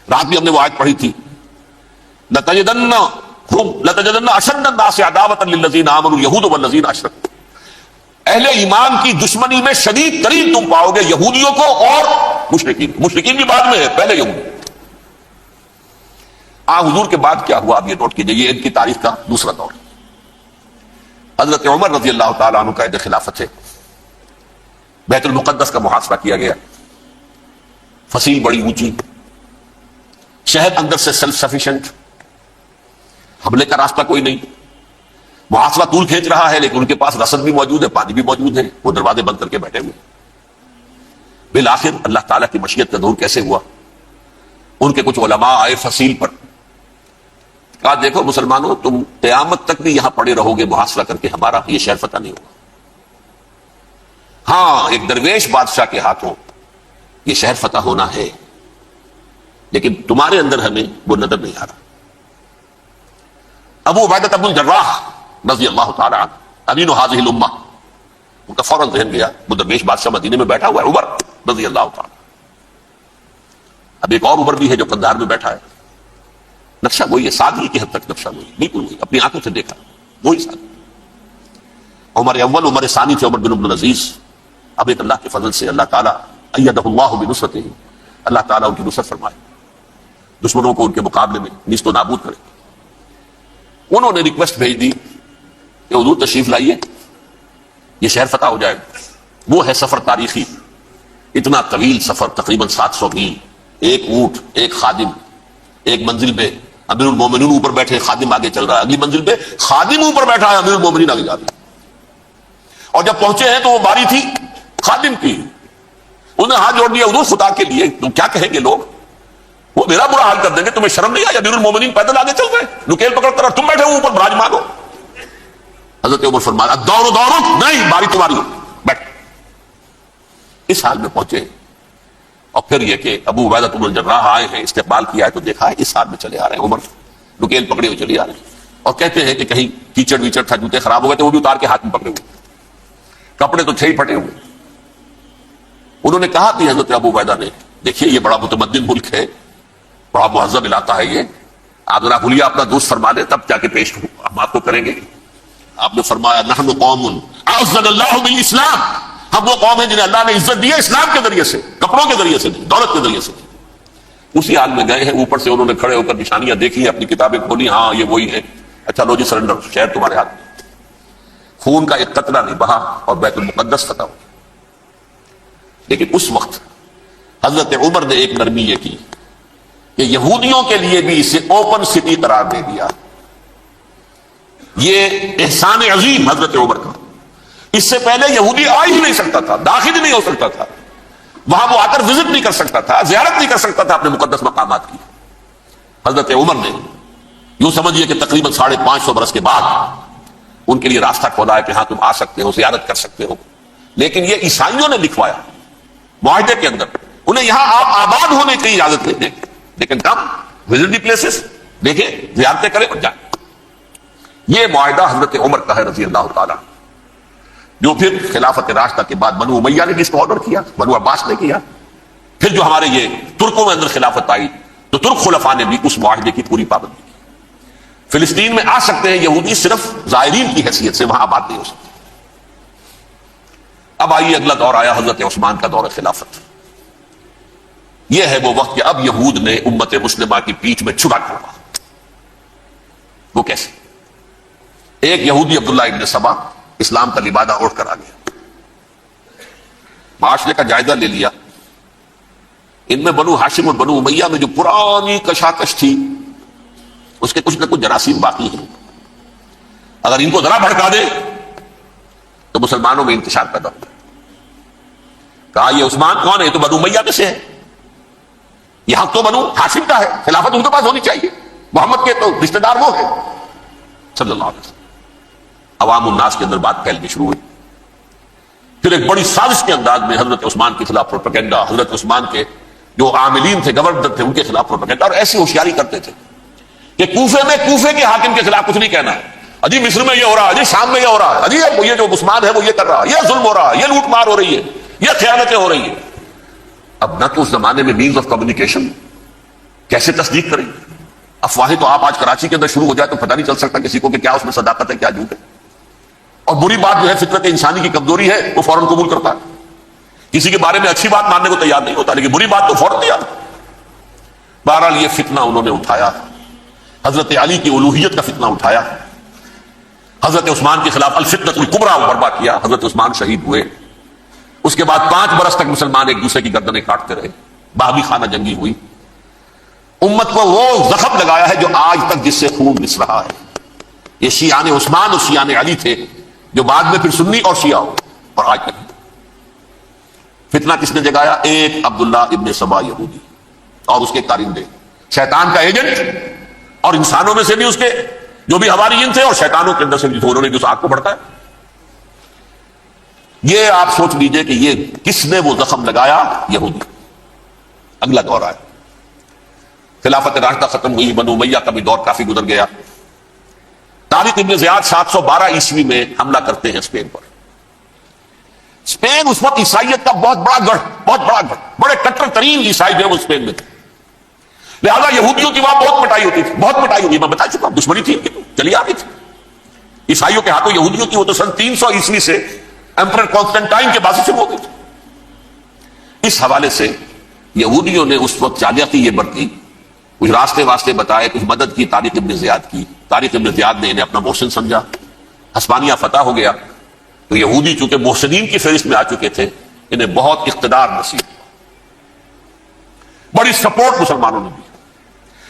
Speaker 1: رات بھی ہم نے وہ آیت پڑھی تھی لَتَجِدَنَّ أَشَدَّ النَّاسِ عَدَاوَةً لِلَّذِينَ آمَنُوا الْيَهُودُ وَالَّذِينَ أَشْرَكُوا، اہل ایمان کی دشمنی میں شدید ترین تم پاؤ گے یہودیوں کو اور مشرکین بھی بعد میں ہے، پہلے یہود۔ حضور کے بعد کیا ہوا آپ یہ نوٹ کیجئے، یہ ان کی تاریخ کا دوسرا دور۔ حضرت عمر رضی اللہ تعالیٰ عنہ کا عہد خلافت ہے، بیت المقدس کا محاصرہ کیا گیا، فصیل بڑی اونچی، شہر اندر سے سیلف سفیشنٹ، حملے کا راستہ کوئی نہیں، محاصرہ طول کھینچ رہا ہے، لیکن ان کے پاس رسد بھی موجود ہے، پانی بھی موجود ہے، وہ دروازے بند کر کے بیٹھے ہوئے۔ بالآخر اللہ تعالیٰ کی مشیت کا ظہور کیسے ہوا، ان کے کچھ علماء آئے فصیل پر، کہا دیکھو مسلمانوں تم قیامت تک بھی یہاں پڑے رہو گے محاصرہ کر کے، ہمارا یہ شہر فتح نہیں ہوگا۔ ہاں ایک درویش بادشاہ کے ہاتھوں یہ شہر فتح ہونا ہے، لیکن تمہارے اندر ہمیں وہ نظر نہیں آ رہا۔ ابو عبیدہ بن الجراح رضی اللہ تعالی عنہ امین هذه الامہ، ان کا فوراً ذہن گیا وہ درویش بادشاہ مدینے میں بیٹھا ہوا ہے عمر رضی اللہ تعالی۔ اب ایک اور عمر بھی ہے جو قندھار میں بیٹھا ہے، نقشہ وہی ہے، سادگی کی حد تک نقشہ وہی، بالکل وہی، اپنی آنکھوں سے دیکھا وہی سادگی۔ عمر اول عمر ثانی تھے عمر بن عبد العزیز۔ اب ایک اللہ کے فضل سے اللہ تعالیٰ ایدہ اللہ بنصرتہ، اللہ تعالیٰ ان کی نصرت فرمائے، دشمنوں کو ان کے مقابلے میں نیست و نابود کرے۔ انہوں نے ریکویسٹ بھیج دی کہ حضور تشریف لائیے، یہ شہر فتح ہو جائے گا۔ وہ ہے سفر تاریخی، اتنا طویل سفر، تقریباً 700 میل، ایک اونٹ، ایک خادم، ایک منزل پہ امیر المومنین اوپر بیٹھے، خادم آگے چل رہا ہے، اگلی منزل پہ خادم اوپر بیٹھا ہے، امیر المومنین آگے جا رہے ہیں۔ اور جب پہنچے ہیں تو وہ باری تھی خادم کی، انہوں نے ہاتھ جوڑ دیا حضور خدا کے لیے، تم کیا کہیں گے لوگ، وہ میرا برا حال کر دیں گے، تمہیں شرم نہیں آئی، امیر المومنین پیدل آگے چل رہے ہیں، نکیل پکڑ کر تم بیٹھے ہو اوپر براجمان ہو۔ حضرت عمر فرمایا دور نہیں، باری تمہاری، بیٹھ۔ اس حال میں پہنچے، اور پھر یہ کہ ابو عبیدہ بن الجراح آئے ہیں، استقبال کیا ہے تو دیکھا ہے اس حال میں چلے آ رہے ہیں، عمر نکیل پکڑے ہوئے چلے آ رہے ہیں، اور کہتے ہیں کہ کہیں کیچڑ ویچڑ تھا، جوتے خراب ہو گئے تھے وہ بھی اتار کے ہاتھ میں پکڑے ہوئے، کپڑے تو تھے ہی پھٹے ہوئے۔ انہوں نے کہا کہ حضرت ابو عبیدہ نے دیکھیے یہ بڑا متمدن ملک ہے، بڑا مہذب علاقہ ہے، یہ آپ ذرا بھولیا اپنا دوست فرما دیں تب جا کے پیش ہم آپ کو کریں گے۔ آپ نے فرمایا نحن قوم اعزنا اللہ بالاسلام، ہم وہ قوم ہیں جنہیں اللہ نے عزت دی ہے اسلام کے ذریعے سے، کپڑوں کے ذریعے سے نہیں، دولت کے ذریعے سے نہیں۔ اسی حال میں گئے ہیں، اوپر سے انہوں نے کھڑے ہو کر نشانیاں دیکھی ہیں، اپنی کتابیں کھولی، ہاں یہ وہی ہے، اچھا لو جی سرنڈر، شہر تمہارے ہاتھ میں۔ خون کا ایک قطرہ نہیں بہا اور بیت المقدس فتح ہو۔ لیکن اس وقت حضرت عمر نے ایک نرمی یہ کی کہ یہودیوں کے لیے بھی اسے اوپن سٹی قرار دے دیا. یہ احسان عظیم حضرت عمر کا. اس سے پہلے یہودی آ ہی نہیں سکتا تھا، داخل ہی نہیں ہو سکتا تھا، وہاں وہ آ کر وزٹ نہیں کر سکتا تھا، زیارت نہیں کر سکتا تھا اپنے مقدس مقامات کی. حضرت عمر نے یوں سمجھیے کہ تقریباً 550 برس کے بعد ان کے لیے راستہ کھولا ہے کہ ہاں تم آ سکتے ہو، زیارت کر سکتے ہو. لیکن یہ عیسائیوں نے لکھوایا معاہدے کے اندر، انہیں یہاں آپ آباد ہونے کی اجازت نہیں دیں، لیکن کم وزٹ دی پلیسز، دیکھیں زیارتیں کریں اور جائیں. یہ معاہدہ حضرت عمر کا ہے رضی اللہ تعالیٰ، جو پھر خلافت راشدہ کے بعد بنو امیہ نے بھی اس کو آرڈر کیا، بنو عباس نے کیا. پھر جو ہمارے یہ ترکوں میں اندر خلافت آئی تو ترک خلفاء نے بھی اس معاہدے کی پوری پابندی کی. فلسطین میں آ سکتے ہیں یہودی، صرف زائرین کی حیثیت سے، وہاں آباد نہیں ہو سکتے. اب آئیے اگلا دور آیا حضرت عثمان کا دور خلافت. یہ ہے وہ وقت کہ اب یہود نے امت مسلمہ کی پیٹھ میں چھڑا کھولا. وہ کیسے؟ ایک یہودی عبداللہ ابن سبا اسلام کا لبادہ اوڑھ کر آ گیا، معاشرے کا جائزہ لے لیا. ان میں بنو ہاشم اور بنو امیہ میں جو پرانی کشاکش تھی اس کے کچھ نہ کچھ جراثیم باقی ہیں. اگر ان کو ذرا بھڑکا دے تو مسلمانوں میں انتشار پیدا ہو. کہا یہ عثمان کون ہے؟ یہ تو بنو امیہ میں سے ہے، یہ حق تو بنو ہاشم کا ہے، خلافت ان کے پاس ہونی چاہیے، محمد کے تو رشتہ دار وہ ہے صلی اللہ علیہ وسلم. عوام الناس کے اندر بات پھیلنی شروع ہوئی. پھر ایک بڑی سازش کے انداز میں حضرت عثمان کے خلاف پروپیگنڈا، حضرت عثمان کے جو عاملین تھے، گورنر تھے، ان کے خلاف پروپیگنڈا. اور ایسی ہوشیاری کرتے تھے کہ کوفے میں کوفے کے حاکم کے خلاف کچھ نہیں کہنا، اجی مصر میں یہ ہو رہا ہے، اجی شام میں یہ ہو رہا ہے، اجی یہ جو عثمان ہے وہ یہ کر رہا ہے، یہ ظلم ہو رہا ہے، یہ لوٹ مار ہو رہی ہے، یہ خیانتیں ہو رہی ہیں. اب نہ تو اس زمانے میں مینز آف کمیونیکیشن، کیسے تصدیق کریں؟ افواہیں تو آپ آج کراچی کے اندر شروع ہو جائے تو پتہ نہیں چل سکتا کسی کو کہ کیا اس میں صداقت ہے، کیا جھوٹ ہے. اور بری بات جو ہے فطرت انسانی کی کمزوری ہے، وہ فوراً قبول کرتا ہے. کسی کے بارے میں اچھی بات ماننے کو تیار نہیں ہوتا، لیکن بری بات تو فوراً تیار. بہرحال یہ فتنہ انہوں نے اٹھایا، حضرت علی کی الوہیت کا فتنہ اٹھایا، حضرت عثمان کے خلاف الفتنۃ الکبریٰ برپا کیا. حضرت عثمان شہید ہوئے. اس کے بعد 5 برس تک مسلمان ایک دوسرے کی گردنیں کاٹتے رہے، باہمی خانہ جنگی ہوئی. امت کو وہ زخم لگایا ہے جو آج تک جس سے خون رس رہا ہے. یہ شیعان عثمان اور شیعان علی تھے جو بعد میں پھر سنی اور شیعہ ہو، اور آج تک فتنہ کس نے جگایا؟ ایک عبداللہ ابن سبا یہودی اور اس کے کارندے، شیطان کا ایجنٹ، اور انسانوں میں سے بھی اس کے جو بھی حواریین تھے اور شیطانوں کے اندر سے بھی انہوں نے اس آگ کو بڑھتا ہے. یہ آپ سوچ لیجئے کہ یہ کس نے وہ زخم لگایا؟ یہودی. اگلا دور آیا، خلافت راشدہ ختم ہوئی، بنو امیہ کا بھی دور کافی گزر گیا. طارق ابن زیاد 712 عیسوی میں حملہ کرتے ہیں اسپین پر. اسپین اس وقت عیسائیت کا بہت بڑا گڑھ، بڑے کٹر ترین عیسائی جو ہے وہ اسپین میں تھے. لہذا یہودیوں کی وہاں بہت پٹائی ہوتی تھی، بہت پٹائی ہوئی. میں بتا چکا ہوں، دشمنی تھی ان کی، چلی آ رہی تھی عیسائیوں کے ہاتھوں یہودیوں کی. وہ تو سن 300 عیسوی سے ایمپرر کانسٹنٹائن کے بعد سے شروع ہو گئی تھی. اس حوالے سے یہودیوں نے اس وقت چالاکی یہ برتی، کچھ راستے واسطے بتائے، کچھ مدد کی طارق ابن زیاد کی. طارق ابن زیاد نے انہیں اپنا محسن سمجھا. ہسپانیہ فتح ہو گیا تو یہودی چونکہ محسنین کی فہرست میں آ چکے تھے، انہیں بہت اقتدار نصیب، بڑی سپورٹ مسلمانوں نے دی.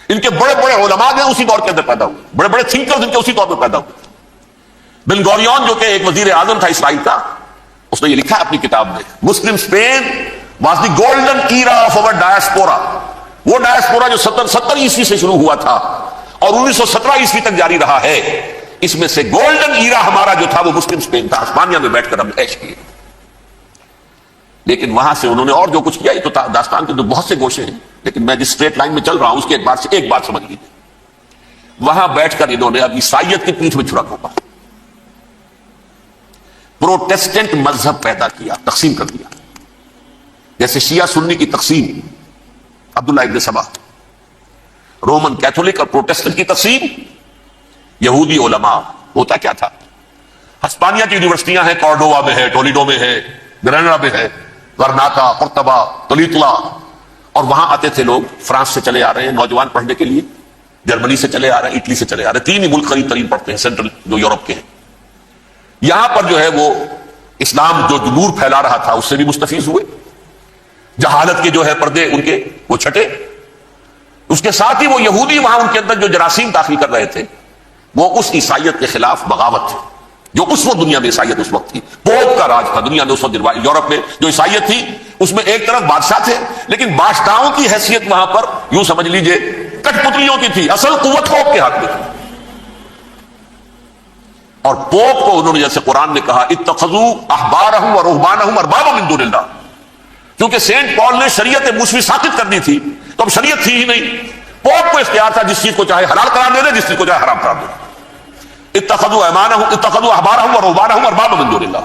Speaker 1: ان کے بڑے بڑے علماء جو اسی دور کے اندر پیدا ہوئے، بڑے بڑے تھنکرز ان کے اسی دور میں پیدا ہوئے. بن گوریون جو کہ ایک وزیر اعظم تھا اسرائیل کا، اس نے یہ لکھا اپنی کتاب میں، Muslim Spain was the golden era of our diaspora. وہ ڈائسپورا جو 70 عیسوی سے شروع ہوا تھا اور 1917 عیسوی تک جاری رہا ہے، اس میں سے گولڈن ایرا ہمارا جو تھا وہ مسلم اسپین تھا. ہسپانیہ میں بیٹھ کر ہم عیش کیے. لیکن وہاں سے انہوں نے اور جو کچھ کیا، یہ تو داستان کے تو بہت سے گوشے ہیں، لیکن میں جس اسٹریٹ لائن میں چل رہا ہوں اس کے اعتبار سے ایک بات سمجھ لیجیے. وہاں بیٹھ کر انہوں نے اب عیسائیت کی پیٹھ میں چھڑا گھونپا، پروٹیسٹنٹ مذہب پیدا کیا، تقسیم کر دیا. جیسے شیعہ سنی کی تقسیم، عبداللہ ابن سبا. رومن کیتھولک اور پروٹیسٹنٹ کی تقسیم، یہودی علماء. ہوتا کیا تھا؟ ہسپانیہ کی یونیورسٹیاں ہیں، کارڈووا میں ہے، ٹولیڈو میں ہے، گریناڈا میں ہے، غرناطہ، قرطبہ، تولیتلا. اور وہاں آتے تھے لوگ، فرانس سے چلے آ رہے ہیں نوجوان پڑھنے کے لیے، جرمنی سے چلے آ رہے ہیں، اٹلی سے چلے آ رہے ہیں. 3 ہی ملک قریب ترین پڑھتے ہیں سینٹرل جو یورپ کے ہیں. یہاں پر جو ہے وہ اسلام جو نور پھیلا رہا تھا اس سے بھی مستفیض ہوئے. جہالت کے جو ہے پردے ان کے وہ چھٹے. اس کے ساتھ ہی وہ یہودی وہاں ان کے اندر جو جراثیم داخل کر رہے تھے وہ اس عیسائیت کے خلاف بغاوت تھی جو اس وقت دنیا میں عیسائیت اس وقت تھی. پوپ کا راج تھا دنیا میں اس وقت. یورپ میں جو عیسائیت تھی اس میں ایک طرف بادشاہ تھے لیکن بادشاہوں کی حیثیت وہاں پر یوں سمجھ لیجئے کٹ پتلیوں کی تھی. اصل قوت پوپ کے ہاتھ میں تھی. اور پوپ کو انہوں نے جیسے قرآن نے کہا اتخذوا احبارهم ورهبانهم اربابا من دون اللہ, کیونکہ سینٹ پال نے شریعت موسوی ساقط کر دی تھی تو اب شریعت تھی ہی نہیں. پوپ کو اختیار تھا جس چیز کو چاہے حلال قرار دے دے, جس چیز کو چاہے حرام قرار دے دے. اتخذوا احبارهم ورهبانهم اربابا من دون اللہ.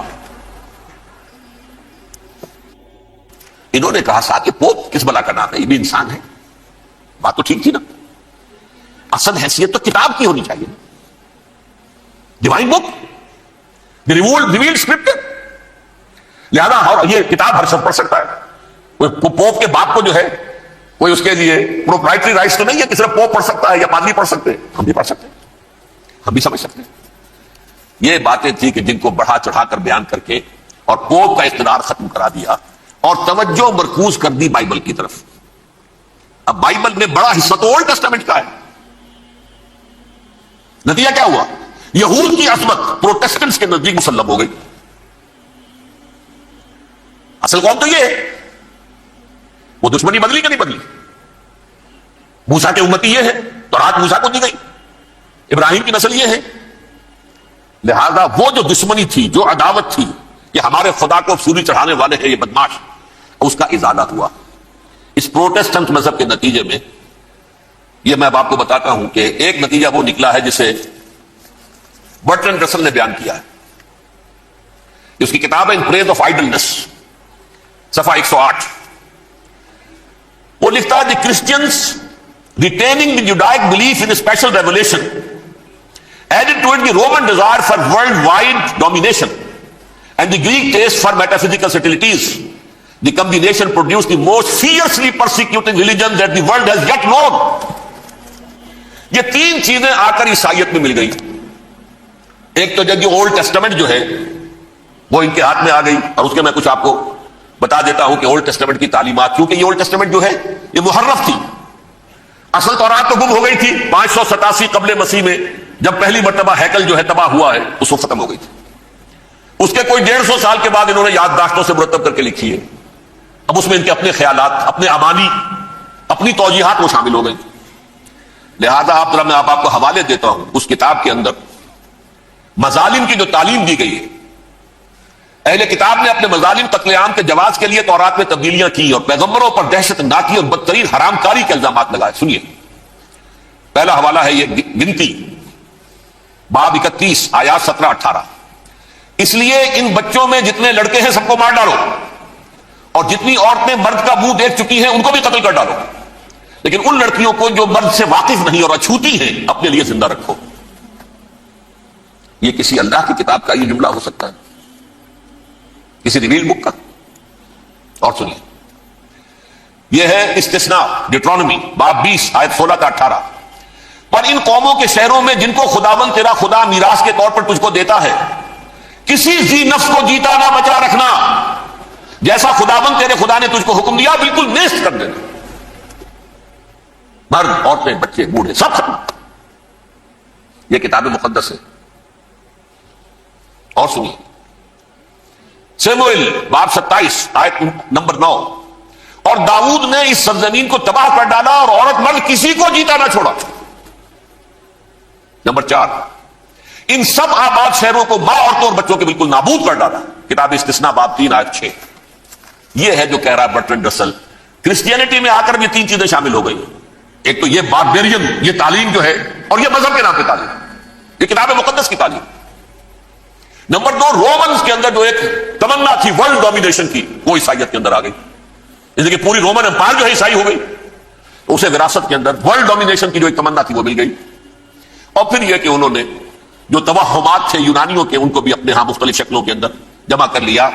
Speaker 1: انہوں نے کہا ساتھ کہ پوپ کس بلا کا نام ہے, یہ بھی انسان ہے. بات تو ٹھیک تھی نا. اصل حیثیت تو کتاب کی ہونی چاہیے, ڈیوائن بک, ریویلڈ اسکرپچر. لہذا یہ کتاب ہر شخص پڑھ سکتا ہے. کوئی پوپ کے باپ کو جو ہے کوئی اس کے لیے پروپرائٹری رائٹس تو نہیں ہے کہ صرف پوپ پڑھ سکتا ہے یا پادری پڑھ سکتے ہیں. ہم بھی پڑھ سکتے ہیں, ہم بھی سمجھ سکتے ہیں. یہ باتیں تھی کہ جن کو بڑھا چڑھا کر بیان کر کے اور پوپ کا اقتدار ختم کرا دیا اور توجہ مرکوز کر دی بائبل کی طرف. اب بائبل میں بڑا حصہ تو اولڈ ٹیسٹامنٹ کا ہے. نتیجہ کیا ہوا؟ یہود کی عصمت پروٹیسٹنٹس کے نزدیک مسلم ہو گئی. اصل قوم تو یہ ہے, وہ دشمنی بدلی کہ نہیں بدلی. موسیٰ کے امتی یہ ہے تو رات موسیٰ کو دی گئی, ابراہیم کی نسل یہ ہے. لہذا وہ جو دشمنی تھی, جو عداوت تھی کہ ہمارے خدا کو سولی چڑھانے والے ہیں یہ بدماش, اس کا ازالہ ہوا اس پروٹیسٹنٹ مذہب کے نتیجے میں. یہ میں اب آپ کو بتاتا ہوں کہ ایک نتیجہ وہ نکلا ہے جسے برٹرنڈ رسل نے بیان کیا ہے. اس کی کتاب ہے ان پریز آف آئیڈلنس, صفحہ 108. وہ لکھتا ہے the Christians retaining the Judaic belief in special revelation added to it the Roman desire for world wide domination and the Greek taste for metaphysical subtleties. The combination produce the most fiercely persecuting religion that the world has yet known. یہ تین چیزیں آ کر عیسائیت میں مل گئی. ایک تو جب اولڈ ٹیسٹامنٹ جو ہے وہ ان کے ہاتھ میں آ گئی, اور اس کے میں کچھ آپ کو بتا دیتا ہوں کہ اولڈ ٹیسٹامنٹ کی تعلیمات, کیونکہ یہ اولڈ ٹیسٹامنٹ جو ہے یہ محرف تھی. اصل تورات تو گم ہو گئی تھی 587 قبل مسیح میں, جب پہلی مرتبہ ہیکل جو ہے تباہ ہوا ہے اس وقت ختم ہو گئی تھی. اس کے کوئی 150 سال کے بعد انہوں نے یادداشتوں سے مرتب کر کے لکھی ہے. اب اس میں ان کے اپنے خیالات, اپنے امانی, اپنی توجیحات وہ شامل ہو گئی. لہذا آپ ذرا میں آپ کو حوالے دیتا ہوں اس کتاب کے اندر مظالم کی جو تعلیم دی گئی ہے. اہل کتاب نے اپنے مظالم قتل عام کے جواز کے لیے تورات میں تبدیلیاں کی اور پیغمبروں پر دہشت ناکی اور بدترین حرام کاری کے الزامات لگائے. سنیے, پہلا حوالہ ہے یہ گنتی باب 31 آیات 17-18. اس لیے ان بچوں میں جتنے لڑکے ہیں سب کو مار ڈالو, اور جتنی عورتیں مرد کا منہ دیکھ چکی ہیں ان کو بھی قتل کر ڈالو, لیکن ان لڑکیوں کو جو مرد سے واقف نہیں اور اچھوتی ہیں اپنے لیے زندہ رکھو. یہ کسی اللہ کی کتاب کا یہ جملہ ہو سکتا ہے, کسی ریویل بک کا؟ اور سنیے, یہ ہے استثناء ڈیٹرونومی باب 20 آیت 16-18. پر ان قوموں کے شہروں میں جن کو خداوند تیرا خدا میراث کے طور پر تجھ کو دیتا ہے کسی ذی نفس کو جیتا نہ بچا رکھنا, جیسا خداوند تیرے خدا نے تجھ کو حکم دیا بالکل نیست کر دینا. مرد, عورتیں, بچے, بوڑھے سب ختم. یہ کتاب مقدس ہے. اور سنیے, سیموئیل باب 27 آیت نمبر 9. اور داؤد نے اس سرزمین کو تباہ کر ڈالا اور عورت مرد کسی کو جیتا نہ چھوڑا. نمبر 4, ان سب آباد شہروں کو ماں, عورتوں اور بچوں کے بالکل نابود کر ڈالا. کتاب استثناء باب 3 آیت 6. یہ ہے جو کہہ رہا ہے برٹرنڈ رسل. کرسچینٹی میں آ کر بھی تین چیزیں شامل ہو گئی. ایک تو یہ باربیرین, یہ تعلیم جو ہے, اور یہ مذہب کے نام پہ تعلیم, یہ کتاب مقدس کی تعلیم. نمبر 2, رومنز کے اندر جو ایک تمنا تھی ورلڈ ڈومینیشن کی, وہ عیسائیت کے اندر آ گئی. جیسے کہ پوری رومن امپائر جو ہے عیسائی ہو گئی, اسے وراثت کے اندر ورلڈ ڈومینیشن کی جو ایک تمنا تھی وہ مل گئی. اور پھر یہ کہ انہوں نے جو توہمات تھے یونانیوں کے ان کو بھی اپنے ہاں مختلف شکلوں کے اندر جمع کر لیا.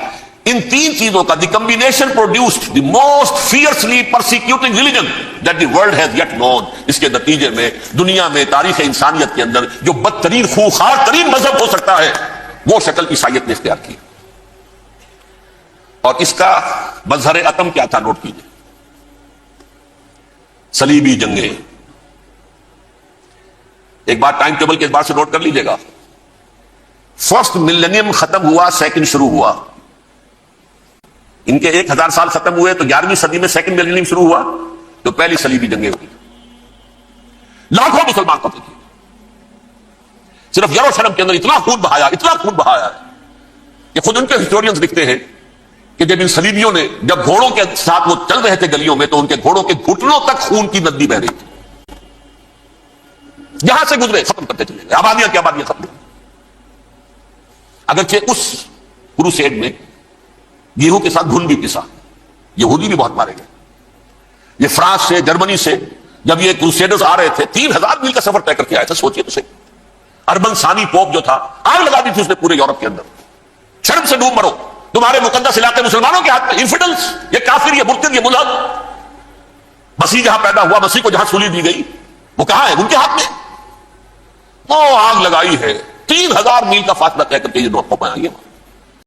Speaker 1: ان تین چیزوں کا the combination produced the most fiercely persecuting religion that the world has yet known. اس کے نتیجے میں دنیا میں تاریخ انسانیت کے اندر جو بدترین خوخار ترین مذہب ہو سکتا ہے وہ شکل عیسائیت نے اختیار کی. اور اس کا مظہر عتم کیا تھا؟ نوٹ کیجیے. صلیبی جنگیں. ایک بات ٹائم ٹیبل کے اعتبار سے نوٹ کر لیجیے گا. فرسٹ ملینیم ختم ہوا، سیکنڈ شروع ہوا. ان کے 1000 سال ختم ہوئے تو 11ویں صدی میں سیکنڈ ملینیم شروع ہوا، تو پہلی صلیبی جنگیں ہوئی. لاکھوں مسلمان قتل کیے. صرف یروشلم کے اندر اتنا خون بہایا ہے کہ خود ان کے ہسٹورینز لکھتے ہیں کہ جب ان صلیبیوں نے، جب گھوڑوں کے ساتھ وہ چل رہے تھے گلیوں میں، تو ان کے گھوڑوں کے گھٹنوں تک خون کی ندی بہ رہی تھی. جہاں سے گزرے ختم کرتے چلے گئے، آبادیاں کی آبادیاں ختم. اگرچہ اس کروسیڈ میں گیہوں کے ساتھ گھن بھی پسا، یہودی بھی بہت مارے گئے. یہ فرانس سے، جرمنی سے جب یہ کروسیڈرز آ رہے تھے 3000 میل کا سفر طے کر کے آئے تھے. سوچئے تو صحیح. اربن ثانی پوپ جو تھا، آگ لگا دی تھی اس نے پورے یورپ کے اندر. شرم سے ڈوب مرو، تمہارے مقدس علاقے مسلمانوں کے ہاتھ میں. انفیڈلز، یہ کافر، یہ مرتد، یہ ملحد. مسیح جہاں پیدا ہوا، مسیح کو جہاں سولی دی گئی، وہ کہاں ہے؟ ان کے ہاتھ میں. وہ آگ لگائی ہے. 3000 میل کا فاصلہ طے کر کے یہ نوٹ پایا.